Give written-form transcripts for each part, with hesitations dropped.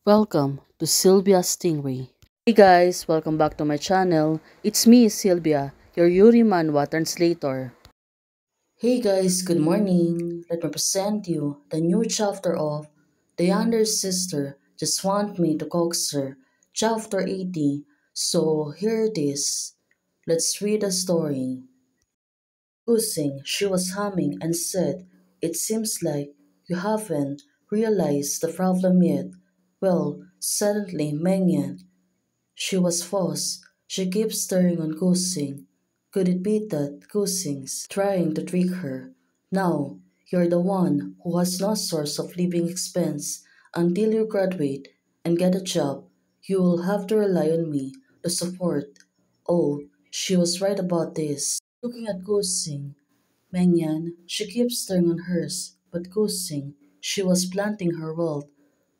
Welcome to Sylvia Stingray. Hey guys, welcome back to my channel. It's me, Sylvia, your Yuri Manhwa translator. Hey guys, good morning. Let me present you the new chapter of The Younger Sister Just Want Me to Coax Her, chapter 80. So here it is. Let's read the story. Pussing, she was humming and said, "It seems like you haven't realized the problem yet." Well, suddenly Mengyan, she was forced. She keeps staring on Kusing. Could it be that Kusing's trying to trick her? Now, you're the one who has no source of living expense. Until you graduate and get a job, you will have to rely on me to support. Oh, she was right about this. Looking at Kusing, Mengyan, she keeps staring on hers, but Kusing, she was planting her wealth.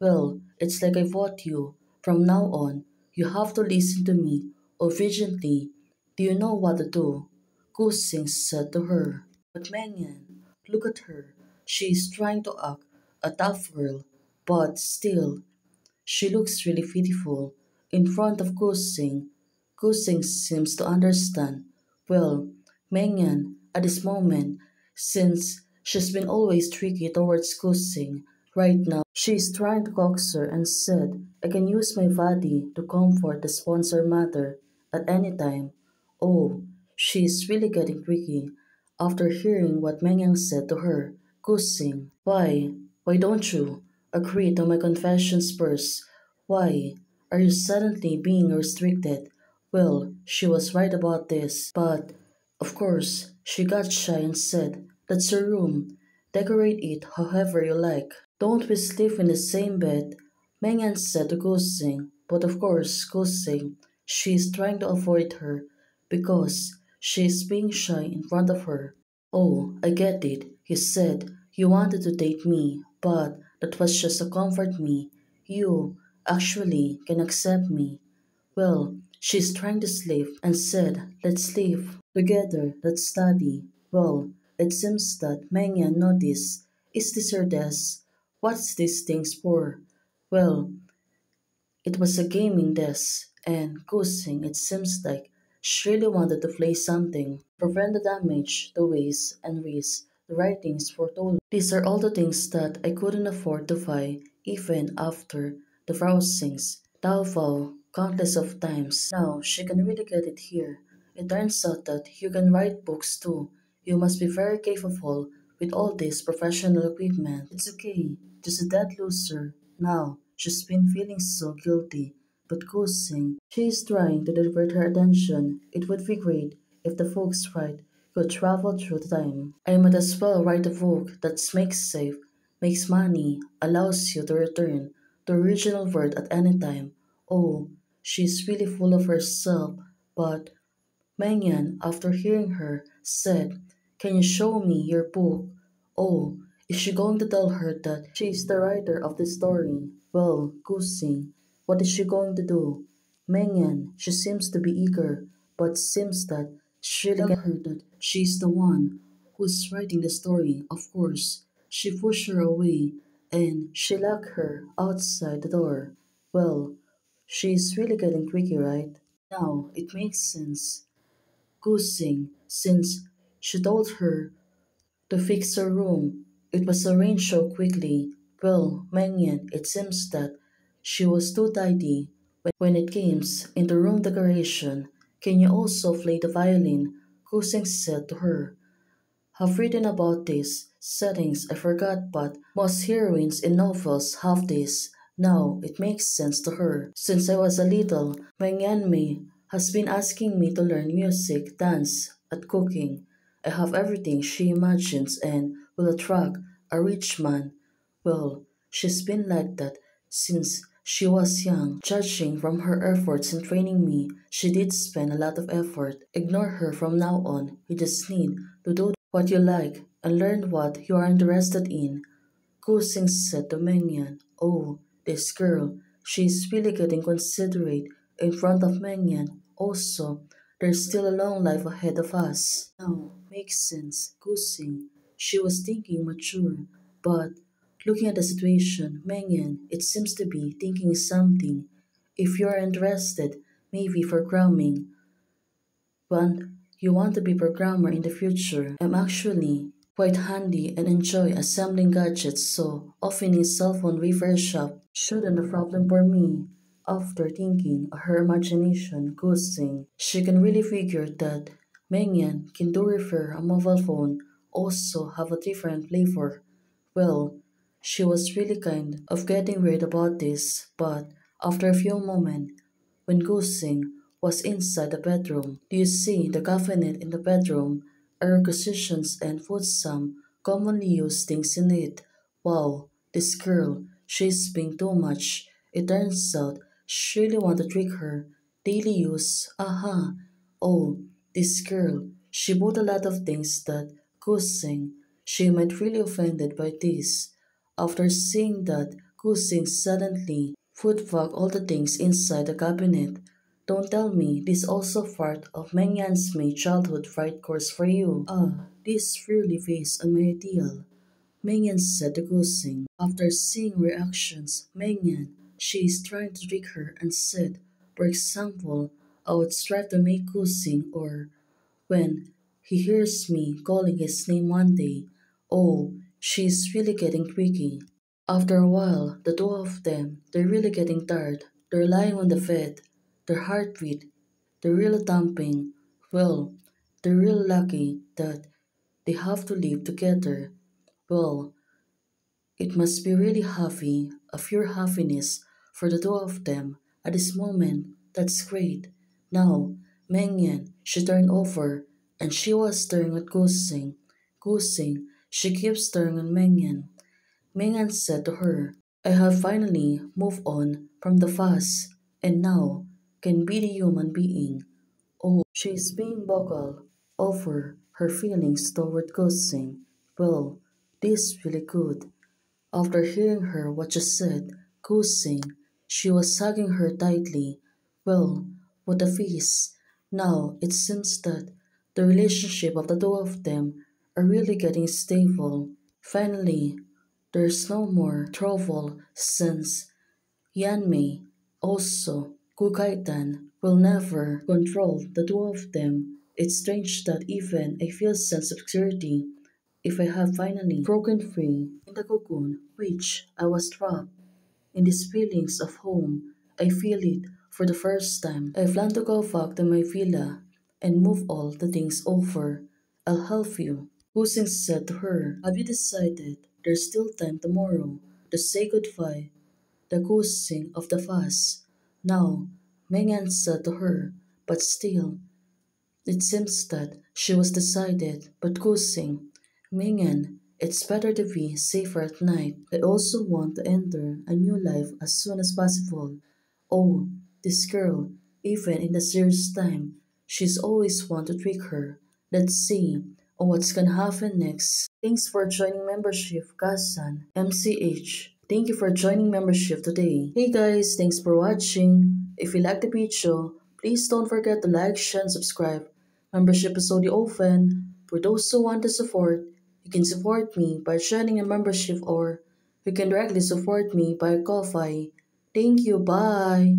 Well, it's like I vote you. From now on, you have to listen to me obediently. Do you know what to do? Kusing said to her. But Mengyan, look at her. She is trying to act a tough girl, but still, she looks really pitiful. In front of Kusing, Kusing seems to understand. Well, Mengyan, at this moment, since she's been always tricky towards Kusing, right now she's trying to coax her and said, "I can use my body to comfort the sponsor mother at any time." Oh, she's really getting tricky. After hearing what Mengyang said to her, Kusing, why don't you agree to my confessions first? Why are you suddenly being restricted? Well, she was right about this, but of course, she got shy and said, "That's your room. Decorate it however you like. Don't we sleep in the same bed?" Mengan said to Kusing, but of course, Kusing, she is trying to avoid her because she is being shy in front of her. "Oh, I get it," he said. "You wanted to date me, but that was just to comfort me. You actually can accept me." Well, she's trying to sleep and said, "Let's sleep together, let's study." Well, it seems that Mengyan noticed. "Is this your desk? What's these things for?" Well, it was a gaming desk, and Kusing, it seems like she really wanted to play something. Prevent the damage, the waste, and risk. The writings for told. These are all the things that I couldn't afford to buy, even after the browsings. Taobao, countless of times. Now she can really get it here. It turns out that you can write books too. You must be very capable with all this professional equipment. It's okay, just a dead loser. Now, she's been feeling so guilty, but Kusing, she is trying to divert her attention. It would be great if the folks write could travel through time. I might as well write a book that makes safe, makes money, allows you to return the original word at any time. Oh, she's really full of herself, but Mengyan, after hearing her, said, "Can you show me your book?" Oh, is she going to tell her that she is the writer of the story? Well, Kusing, what is she going to do? Mengyan, she seems to be eager, but seems that she really tell her that she is the one who's writing the story. Of course, she pushed her away and she locked her outside the door. Well, she's really getting tricky, right? Now, it makes sense. Kusing, since she told her to fix her room, it was arranged so quickly. Well, Mengyan, it seems that she was too tidy when it came into room decoration. "Can you also play the violin?" Kusing said to her. "Have written about these settings, I forgot, but most heroines in novels have this." Now it makes sense to her. "Since I was a little, my Nyanme has been asking me to learn music, dance, and cooking. I have everything she imagines and will attract a rich man." Well, she's been like that since she was young. Judging from her efforts in training me, she did spend a lot of effort. Ignore her from now on. You just need to do what you like and learn what you are interested in. Kusing said to Mengyan, "Oh, this girl, she's really getting considerate in front of Mengyan. Also, there's still a long life ahead of us." Now, makes sense. Kusing, she was thinking mature, but Looking at the situation, Mengyan, it seems to be thinking something. If you are interested, maybe programming, but you want to be programmer in the future, I'm actually quite handy and enjoy assembling gadgets, so opening cell phone repair shop shouldn't a problem for me. After thinking, her imagination goosing, she can really figure that Mengyan can do repair a mobile phone, also have a different flavor. Well, she was really kind of getting weird about this, but after a few moments, when Gusing was inside the bedroom, do you see the cabinet in the bedroom? Air cushions and food some commonly used things in it. Wow, this girl, she's being too much. It turns out she really want to trick her. Daily use, aha. Oh, this girl, she bought a lot of things that Gusing, she might really offended by this. After seeing that, Gusing suddenly food pack all the things inside the cabinet. Don't tell me this also part of Mengyan's May childhood fright course for you. Ah, this really based on my ideal. Mengyan said to Gusing. After seeing reactions, Mengyan, she is trying to trick her and said, for example, I would strive to make Gusing or when he hears me calling his name one day. Oh, she's really getting tricky. After a while, the two of them, they're really getting tired. They're lying on the bed, their heartbeat, they're really thumping. Well, they're really lucky that they have to live together. Well, it must be really happy, a pure happiness for the two of them at this moment. That's great. Now, Mengyan, she turned over and she was staring at Gusing. Gusing, she keeps staring at Mengyan. Mengyan said to her, I have finally moved on from the past and now can be the human being. Oh, she is being vocal over her feelings toward Gusing. Well, this is really good. After hearing her what she said, Gusing, she was hugging her tightly. Well, what a feast. Now it seems that the relationship of the two of them are really getting stable. Finally, there's no more trouble since Yanmei, also Kukaitan, will never control the two of them. It's strange that even I feel sense of security if I have finally broken free in the cocoon which I was trapped. In these feelings of home, I feel it for the first time. I plan to go back to my villa and move all the things over. I'll help you. Hussein said to her, have you decided there's still time tomorrow to say goodbye? The Hussein of the fast. Now, Mengan said to her, but still, it seems that she was decided, but Kusing, Mingen, it's better to be safer at night. I also want to enter a new life as soon as possible. Oh, this girl, even in the serious time, she's always want to trick her. Let's see what's gonna happen next. Thanks for joining membership, Kasan, MCH. Thank you for joining membership today. Hey guys, thanks for watching. If you like the video, please don't forget to like, share, and subscribe. Membership is only open for those who want to support. You can support me by joining a membership or you can directly support me by Ko-Fi. Thank you, bye!